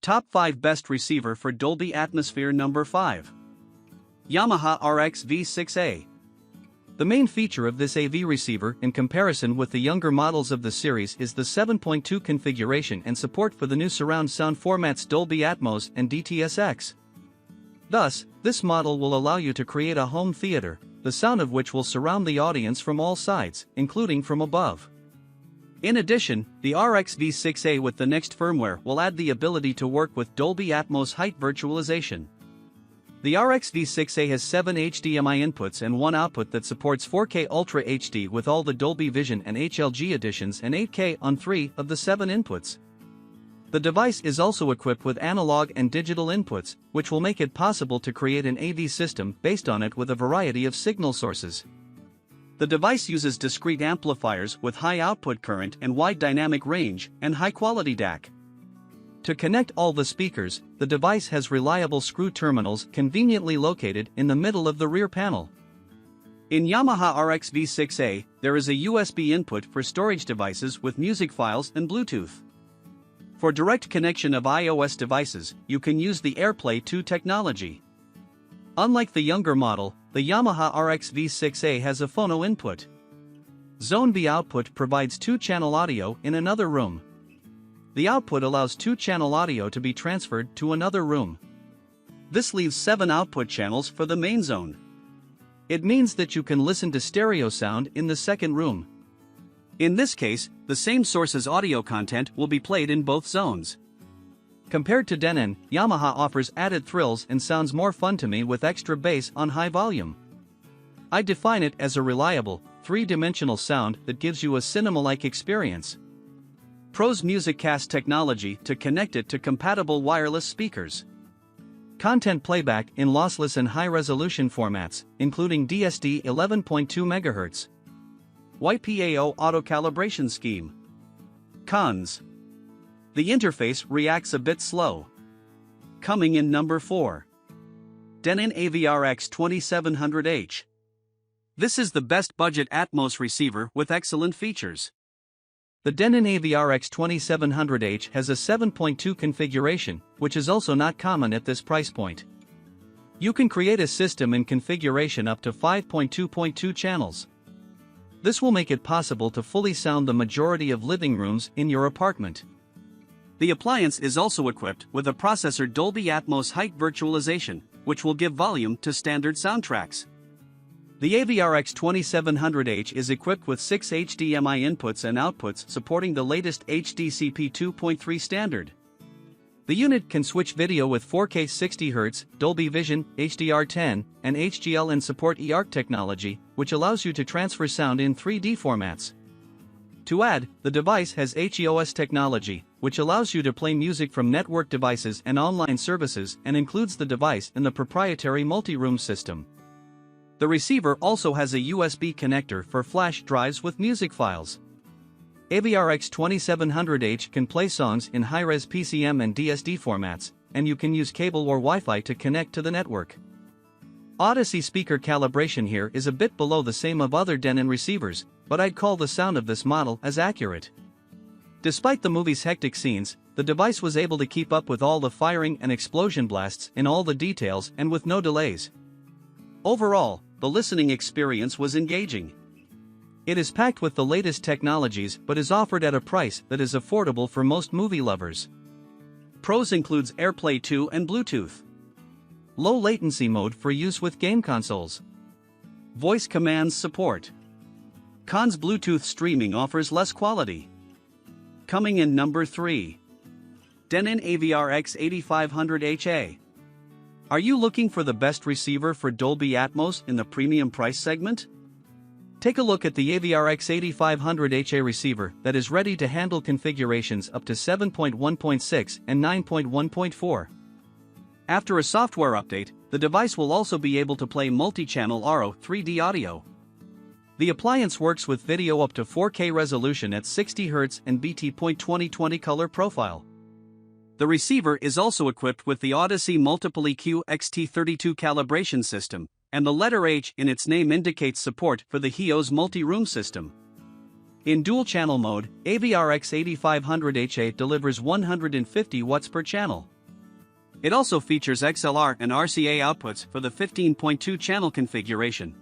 Top 5 Best Receiver for Dolby Atmosphere. Number 5. Yamaha RX-V6A. The main feature of this AV receiver in comparison with the younger models of the series is the 7.2 configuration and support for the new surround sound formats Dolby Atmos and DTS:X. Thus, this model will allow you to create a home theater, the sound of which will surround the audience from all sides, including from above. In addition, the RX-V6A with the next firmware will add the ability to work with Dolby Atmos height virtualization. The RX-V6A has 7 HDMI inputs and 1 output that supports 4K Ultra HD with all the Dolby Vision and HLG editions and 8K on 3 of the 7 inputs. The device is also equipped with analog and digital inputs, which will make it possible to create an AV system based on it with a variety of signal sources. The device uses discrete amplifiers with high output current and wide dynamic range and high-quality DAC. To connect all the speakers, the device has reliable screw terminals conveniently located in the middle of the rear panel. In Yamaha RX-V6A, there is a USB input for storage devices with music files and Bluetooth. For direct connection of iOS devices, you can use the AirPlay 2 technology. Unlike the younger model, the Yamaha RX-V6A has a phono input. Zone B output provides 2-channel audio in another room. The output allows 2-channel audio to be transferred to another room. This leaves 7 output channels for the main zone. It means that you can listen to stereo sound in the second room. In this case, the same source's audio content will be played in both zones. Compared to Denon, Yamaha offers added thrills and sounds more fun to me with extra bass on high volume. I define it as a reliable, 3-dimensional sound that gives you a cinema-like experience. Pros MusicCast technology to connect it to compatible wireless speakers. Content playback in lossless and high-resolution formats, including DSD 11.2 MHz. YPAO auto-calibration scheme. Cons. The interface reacts a bit slow. Coming in number 4. Denon AVR-X2700H. This is the best budget Atmos receiver with excellent features. The Denon AVR-X2700H has a 7.2 configuration, which is also not common at this price point. You can create a system in configuration up to 5.2.2 channels. This will make it possible to fully sound the majority of living rooms in your apartment. The appliance is also equipped with a processor Dolby Atmos height virtualization, which will give volume to standard soundtracks. The AVR-X2700H is equipped with 6 HDMI inputs and outputs supporting the latest HDCP 2.3 standard. The unit can switch video with 4K 60Hz, Dolby Vision, HDR10, and HGL and support eARC technology, which allows you to transfer sound in 3D formats. To add, the device has HEOS technology, which allows you to play music from network devices and online services and includes the device in the proprietary multi-room system. The receiver also has a USB connector for flash drives with music files. AVR-X2700H can play songs in high-res PCM and DSD formats, and you can use cable or Wi-Fi to connect to the network. Odyssey speaker calibration here is a bit below the same of other Denon receivers, but I'd call the sound of this model as accurate. Despite the movie's hectic scenes, the device was able to keep up with all the firing and explosion blasts in all the details and with no delays. Overall, the listening experience was engaging. It is packed with the latest technologies but is offered at a price that is affordable for most movie lovers. Pros includes AirPlay 2 and Bluetooth. Low latency mode for use with game consoles. Voice commands support. Cons: Bluetooth streaming offers less quality. Coming in number 3. Denon AVR-X8500HA. Are you looking for the best receiver for Dolby Atmos in the premium price segment? Take a look at the AVR-X8500HA receiver that is ready to handle configurations up to 7.1.6 and 9.1.4. After a software update, the device will also be able to play multi-channel RO 3D audio. The appliance works with video up to 4K resolution at 60 Hz and BT.2020 color profile. The receiver is also equipped with the Odyssey Multiple EQ XT32 calibration system, and the letter H in its name indicates support for the HEOS multi-room system. In dual-channel mode, AVR-X8500HA delivers 150 watts per channel. It also features XLR and RCA outputs for the 15.2 channel configuration.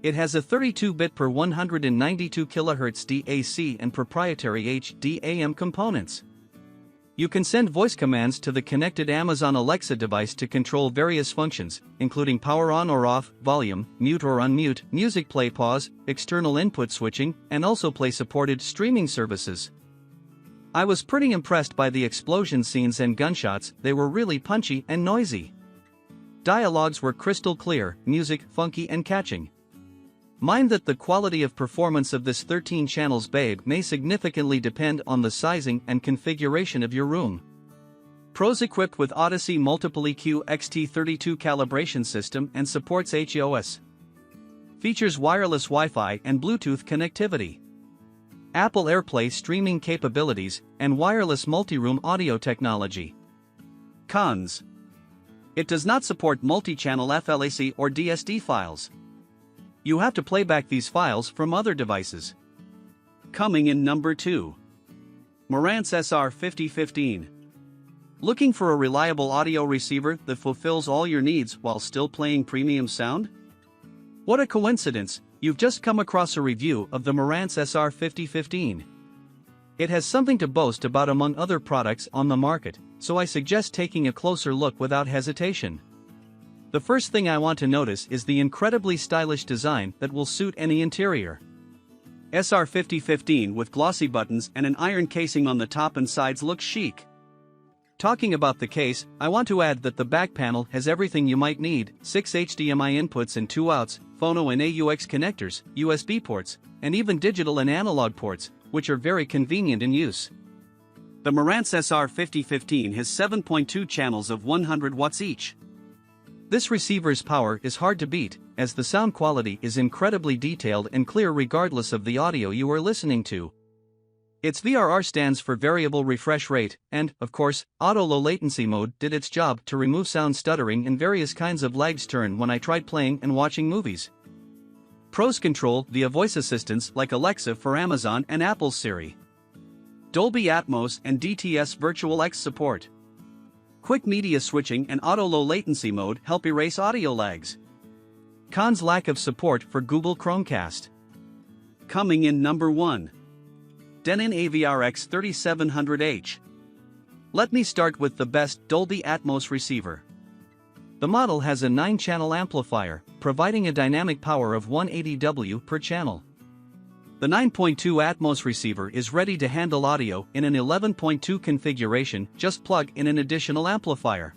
It has a 32-bit per 192 kHz DAC and proprietary HD/AM components. You can send voice commands to the connected Amazon Alexa device to control various functions, including power on or off, volume, mute or unmute, music play pause, external input switching, and also play supported streaming services. I was pretty impressed by the explosion scenes and gunshots. They were really punchy and noisy. Dialogues were crystal clear, music funky and catching. Mind that the quality of performance of this 13 channels babe may significantly depend on the sizing and configuration of your room. Pros: equipped with Odyssey Multiple EQ XT32 calibration system and supports HOS. Features wireless Wi-Fi and Bluetooth connectivity. Apple AirPlay streaming capabilities and wireless multi-room audio technology. Cons: it does not support multi-channel FLAC or DSD files. You have to play back these files from other devices. Coming in number 2. Marantz SR5015. Looking for a reliable audio receiver that fulfills all your needs while still playing premium sound? What a coincidence, you've just come across a review of the Marantz SR5015. It has something to boast about among other products on the market, so I suggest taking a closer look without hesitation. The first thing I want to notice is the incredibly stylish design that will suit any interior. SR5015 with glossy buttons and an iron casing on the top and sides looks chic. Talking about the case, I want to add that the back panel has everything you might need: 6 HDMI inputs and 2 outs, phono and AUX connectors, USB ports, and even digital and analog ports, which are very convenient in use. The Marantz SR5015 has 7.2 channels of 100 watts each. This receiver's power is hard to beat, as the sound quality is incredibly detailed and clear regardless of the audio you are listening to. Its VRR stands for variable refresh rate, and, of course, auto low latency mode did its job to remove sound stuttering and various kinds of lags turn when I tried playing and watching movies. Pros: control via voice assistants like Alexa for Amazon and Apple's Siri. Dolby Atmos and DTS Virtual X support. Quick media switching and auto low latency mode help erase audio lags. Cons: lack of support for Google Chromecast. Coming in number 1. Denon AVR-X3700H. Let me start with the best Dolby Atmos receiver. The model has a 9-channel amplifier, providing a dynamic power of 180 W per channel. The 9.2 Atmos receiver is ready to handle audio in an 11.2 configuration. Just plug in an additional amplifier.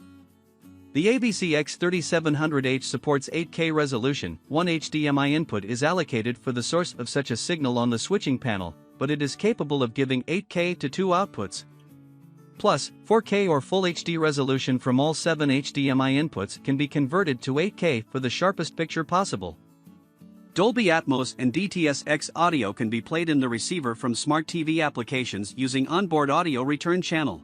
The AVR-X3700H supports 8K resolution. 1 HDMI input is allocated for the source of such a signal on the switching panel, but it is capable of giving 8K to 2 outputs. Plus, 4K or Full HD resolution from all 7 HDMI inputs can be converted to 8K for the sharpest picture possible. Dolby Atmos and DTS-X audio can be played in the receiver from smart TV applications using onboard audio return channel.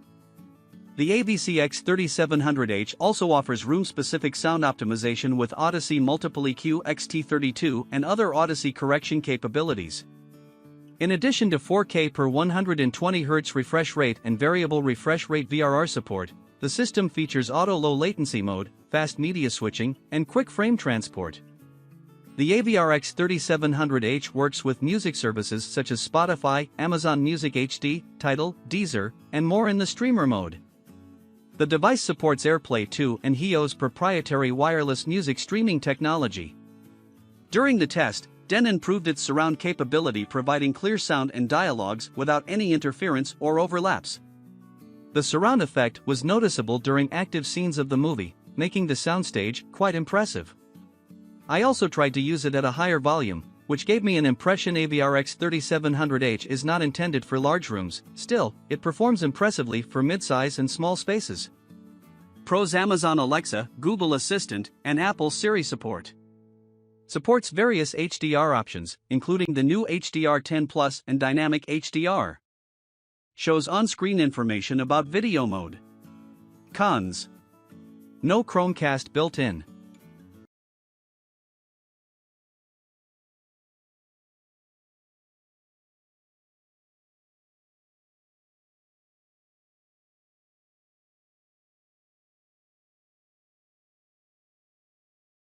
The AVR-X3700H also offers room-specific sound optimization with Odyssey Multiple EQ XT32 and other Odyssey correction capabilities. In addition to 4K per 120 Hz refresh rate and variable refresh rate VRR support, the system features auto low latency mode, fast media switching, and quick frame transport. The AVR-X3700H works with music services such as Spotify, Amazon Music HD, Tidal, Deezer, and more in the streamer mode. The device supports AirPlay 2 and HEO's proprietary wireless music streaming technology. During the test, Denon proved its surround capability, providing clear sound and dialogues without any interference or overlaps. The surround effect was noticeable during active scenes of the movie, making the soundstage quite impressive. I also tried to use it at a higher volume, which gave me an impression AVR-X3700H is not intended for large rooms. Still, it performs impressively for mid-size and small spaces. Pros: Amazon Alexa, Google Assistant, and Apple Siri support. Supports various HDR options, including the new HDR10 Plus and Dynamic HDR. Shows on-screen information about video mode. Cons: no Chromecast built in.